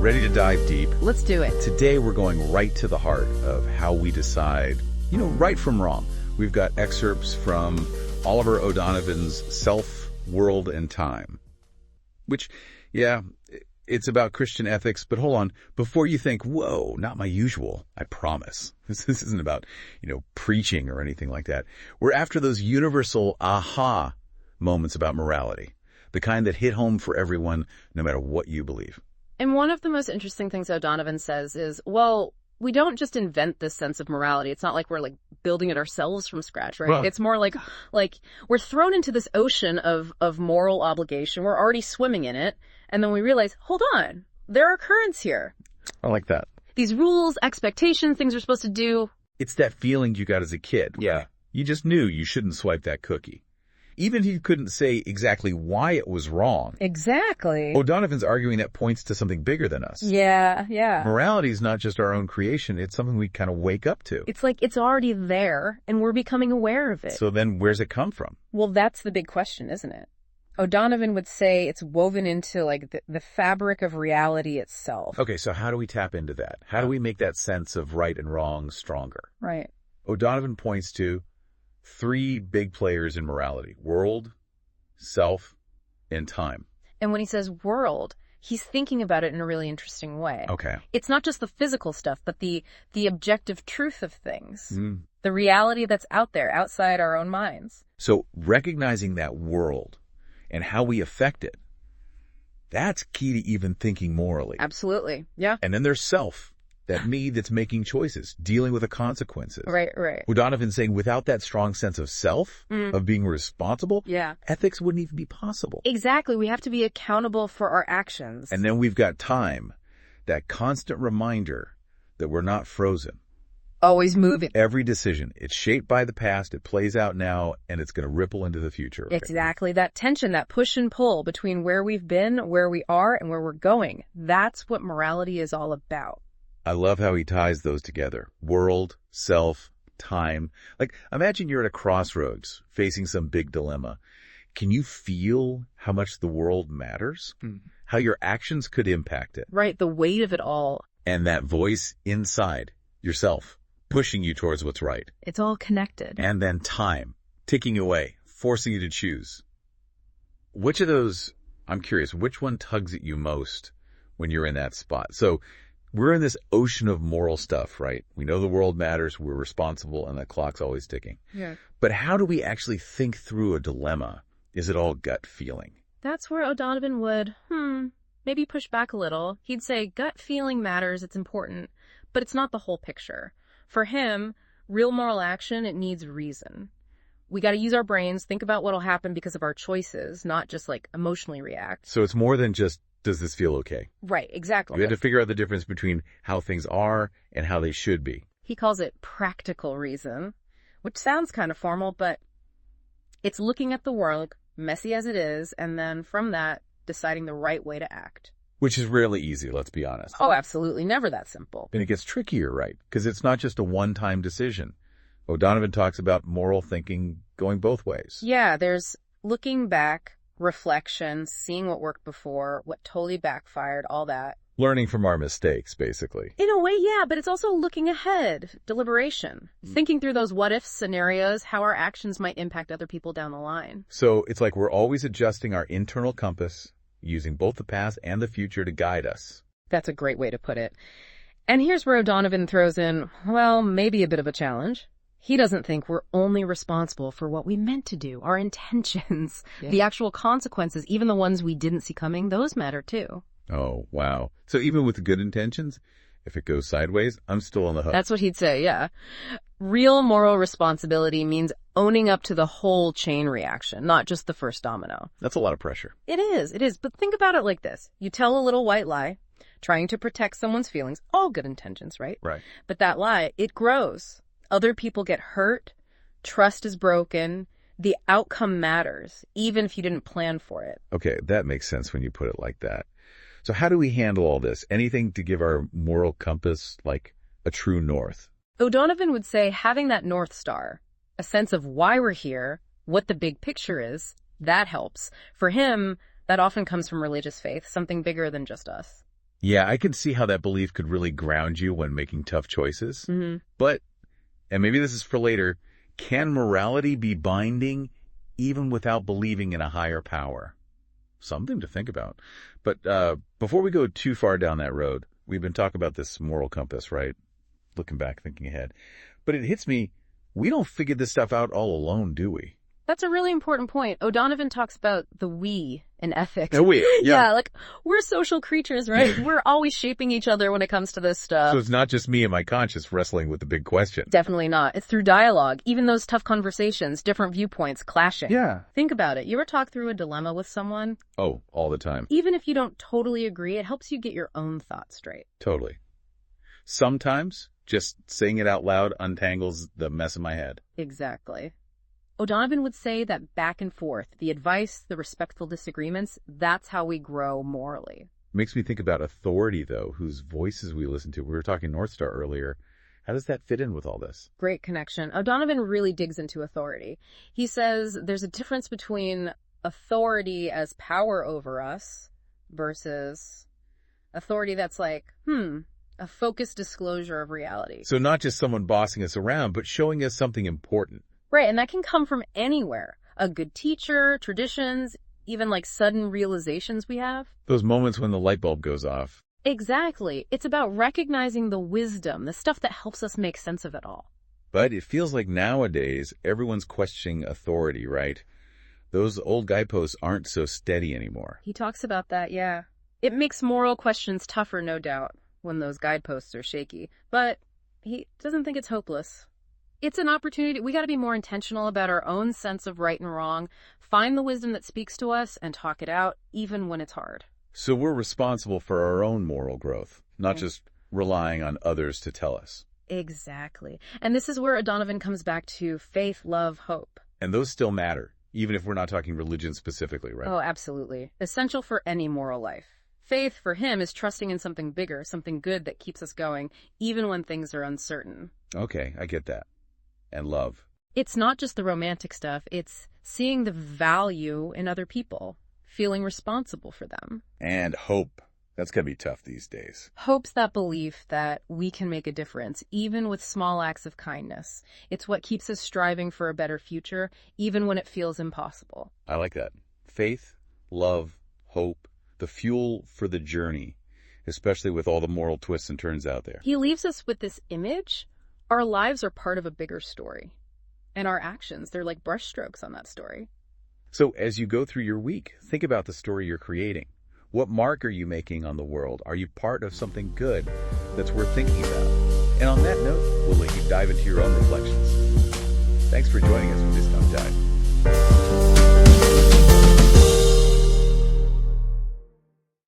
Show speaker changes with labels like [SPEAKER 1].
[SPEAKER 1] Ready to dive deep?
[SPEAKER 2] Let's do it.
[SPEAKER 1] Today we're going right to the heart of how we decide, right from wrong. We've got excerpts from Oliver O'Donovan's Self, World, and Time. Which, it's about Christian ethics, but hold on. Before you think, whoa, not my usual, I promise. This isn't about, preaching or anything like that. We're after those universal aha moments about morality. The kind that hit home for everyone, no matter what you believe.
[SPEAKER 2] And one of the most interesting things O'Donovan says is, well, we don't just invent this sense of morality. It's not like we're building it ourselves from scratch, right? Well, it's more like we're thrown into this ocean of moral obligation. We're already swimming in it. And then we realize, hold on, there are currents here.
[SPEAKER 1] I like that.
[SPEAKER 2] These rules, expectations, things we're supposed to do.
[SPEAKER 1] It's that feeling you got as a kid.
[SPEAKER 3] Yeah.
[SPEAKER 1] You just knew you shouldn't swipe that cookie. Even if you couldn't say exactly why it was wrong.
[SPEAKER 2] Exactly.
[SPEAKER 1] O'Donovan's arguing that points to something bigger than us.
[SPEAKER 2] Yeah.
[SPEAKER 1] Morality is not just our own creation. It's something we kind of wake up to.
[SPEAKER 2] It's like it's already there, and we're becoming aware of it.
[SPEAKER 1] So then where's it come from?
[SPEAKER 2] Well, that's the big question, isn't it? O'Donovan would say it's woven into the fabric of reality itself.
[SPEAKER 1] Okay, so how do we tap into that? How do we make that sense of right and wrong stronger?
[SPEAKER 2] Right.
[SPEAKER 1] O'Donovan points to 3 big players in morality: world, self, and time.
[SPEAKER 2] And when he says world, he's thinking about it in a really interesting way.
[SPEAKER 1] Okay.
[SPEAKER 2] It's not just the physical stuff, but the objective truth of things. The reality that's out there, outside our own minds.
[SPEAKER 1] So recognizing that world and how we affect it, that's key to even thinking morally.
[SPEAKER 2] Absolutely. Yeah.
[SPEAKER 1] And then there's self. That me that's making choices, dealing with the consequences.
[SPEAKER 2] Right.
[SPEAKER 1] O'Donovan's saying without that strong sense of self, of being responsible, ethics wouldn't even be possible.
[SPEAKER 2] Exactly. We have to be accountable for our actions.
[SPEAKER 1] And then we've got time, that constant reminder that we're not frozen.
[SPEAKER 2] Always moving.
[SPEAKER 1] Every decision, it's shaped by the past, it plays out now, and it's going to ripple into the future. Right?
[SPEAKER 2] Exactly. That tension, that push and pull between where we've been, where we are, and where we're going. That's what morality is all about.
[SPEAKER 1] I love how he ties those together. World, self, time. Imagine you're at a crossroads facing some big dilemma. Can you feel how much the world matters? How your actions could impact it?
[SPEAKER 2] Right, the weight of it all.
[SPEAKER 1] And that voice inside yourself, pushing you towards what's right.
[SPEAKER 2] It's all connected.
[SPEAKER 1] And then time, ticking away, forcing you to choose. Which of those, I'm curious, which one tugs at you most when you're in that spot? So, we're in this ocean of moral stuff, right? We know the world matters, we're responsible, and the clock's always ticking.
[SPEAKER 2] Yeah.
[SPEAKER 1] But how do we actually think through a dilemma? Is it all gut feeling?
[SPEAKER 2] That's where O'Donovan would, maybe push back a little. He'd say gut feeling matters, it's important, but it's not the whole picture. For him, real moral action, it needs reason. We got to use our brains, think about what'll happen because of our choices, not just emotionally react.
[SPEAKER 1] So it's more than just, does this feel okay?
[SPEAKER 2] Right, exactly.
[SPEAKER 1] We have to figure out the difference between how things are and how they should be.
[SPEAKER 2] He calls it practical reason, which sounds kind of formal, but it's looking at the world, messy as it is, and then from that, deciding the right way to act.
[SPEAKER 1] Which is rarely easy, let's be honest.
[SPEAKER 2] Oh, absolutely. Never that simple.
[SPEAKER 1] And it gets trickier, right? Because it's not just a one-time decision. O'Donovan talks about moral thinking going both ways.
[SPEAKER 2] Yeah, there's looking back, reflection, seeing what worked before, what totally backfired, all that.
[SPEAKER 1] Learning from our mistakes, basically.
[SPEAKER 2] In a way, yeah, but it's also looking ahead, deliberation, thinking through those what-if scenarios, how our actions might impact other people down the line.
[SPEAKER 1] So it's like we're always adjusting our internal compass, using both the past and the future to guide us.
[SPEAKER 2] That's a great way to put it. And here's where O'Donovan throws in, well, maybe a bit of a challenge. He doesn't think we're only responsible for what we meant to do, our intentions, the actual consequences, even the ones we didn't see coming, those matter too.
[SPEAKER 1] Oh, wow. So even with good intentions, if it goes sideways, I'm still on the hook.
[SPEAKER 2] That's what he'd say, yeah. Real moral responsibility means owning up to the whole chain reaction, not just the first domino.
[SPEAKER 1] That's a lot of pressure.
[SPEAKER 2] It is. But think about it like this. You tell a little white lie, trying to protect someone's feelings, all good intentions, right?
[SPEAKER 1] Right.
[SPEAKER 2] But that lie, it grows. Other people get hurt, trust is broken, the outcome matters, even if you didn't plan for it.
[SPEAKER 1] Okay, that makes sense when you put it like that. So how do we handle all this? Anything to give our moral compass a true north?
[SPEAKER 2] O'Donovan would say having that North Star, a sense of why we're here, what the big picture is, that helps. For him, that often comes from religious faith, something bigger than just us.
[SPEAKER 1] Yeah, I can see how that belief could really ground you when making tough choices.
[SPEAKER 2] Mm-hmm.
[SPEAKER 1] But, and maybe this is for later, can morality be binding even without believing in a higher power? Something to think about. But before we go too far down that road, we've been talking about this moral compass, right? Looking back, thinking ahead. But it hits me, we don't figure this stuff out all alone, do we?
[SPEAKER 2] That's a really important point. O'Donovan talks about the we in ethics.
[SPEAKER 1] The we, yeah.
[SPEAKER 2] Yeah, like, we're social creatures, right? We're always shaping each other when it comes to this stuff.
[SPEAKER 1] So it's not just me and my conscience wrestling with the big question.
[SPEAKER 2] Definitely not. It's through dialogue, even those tough conversations, different viewpoints clashing.
[SPEAKER 1] Yeah.
[SPEAKER 2] Think about it. You ever talk through a dilemma with someone?
[SPEAKER 1] Oh, all the time.
[SPEAKER 2] Even if you don't totally agree, it helps you get your own thoughts straight.
[SPEAKER 1] Totally. Sometimes just saying it out loud untangles the mess in my head.
[SPEAKER 2] Exactly. O'Donovan would say that back and forth, the advice, the respectful disagreements, that's how we grow morally.
[SPEAKER 1] Makes me think about authority, though, whose voices we listen to. We were talking North Star earlier. How does that fit in with all this?
[SPEAKER 2] Great connection. O'Donovan really digs into authority. He says there's a difference between authority as power over us versus authority that's like, a focused disclosure of reality.
[SPEAKER 1] So not just someone bossing us around, but showing us something important.
[SPEAKER 2] Right, and that can come from anywhere. A good teacher, traditions, even like sudden realizations we have.
[SPEAKER 1] Those moments when the light bulb goes off.
[SPEAKER 2] Exactly. It's about recognizing the wisdom, the stuff that helps us make sense of it all.
[SPEAKER 1] But it feels like nowadays everyone's questioning authority, right? Those old guideposts aren't so steady anymore.
[SPEAKER 2] He talks about that, yeah. It makes moral questions tougher, no doubt, when those guideposts are shaky. But he doesn't think it's hopeless. It's an opportunity. We got to be more intentional about our own sense of right and wrong, find the wisdom that speaks to us, and talk it out, even when it's hard.
[SPEAKER 1] So we're responsible for our own moral growth, not just relying on others to tell us.
[SPEAKER 2] Exactly. And this is where O'Donovan comes back to faith, love, hope.
[SPEAKER 1] And those still matter, even if we're not talking religion specifically, right?
[SPEAKER 2] Oh, absolutely. Essential for any moral life. Faith, for him, is trusting in something bigger, something good that keeps us going, even when things are uncertain.
[SPEAKER 1] Okay, I get that. And love.
[SPEAKER 2] It's not just the romantic stuff. It's seeing the value in other people, feeling responsible for them.
[SPEAKER 1] And hope. That's going to be tough these days.
[SPEAKER 2] Hope's that belief that we can make a difference, even with small acts of kindness. It's what keeps us striving for a better future, even when it feels impossible.
[SPEAKER 1] I like that. Faith, love, hope, the fuel for the journey, especially with all the moral twists and turns out there.
[SPEAKER 2] He leaves us with this image. Our lives are part of a bigger story. And our actions, they're like brushstrokes on that story.
[SPEAKER 1] So as you go through your week, think about the story you're creating. What mark are you making on the world? Are you part of something good that's worth thinking about? And on that note, we'll let you dive into your own reflections. Thanks for joining us for this Tongue Tied.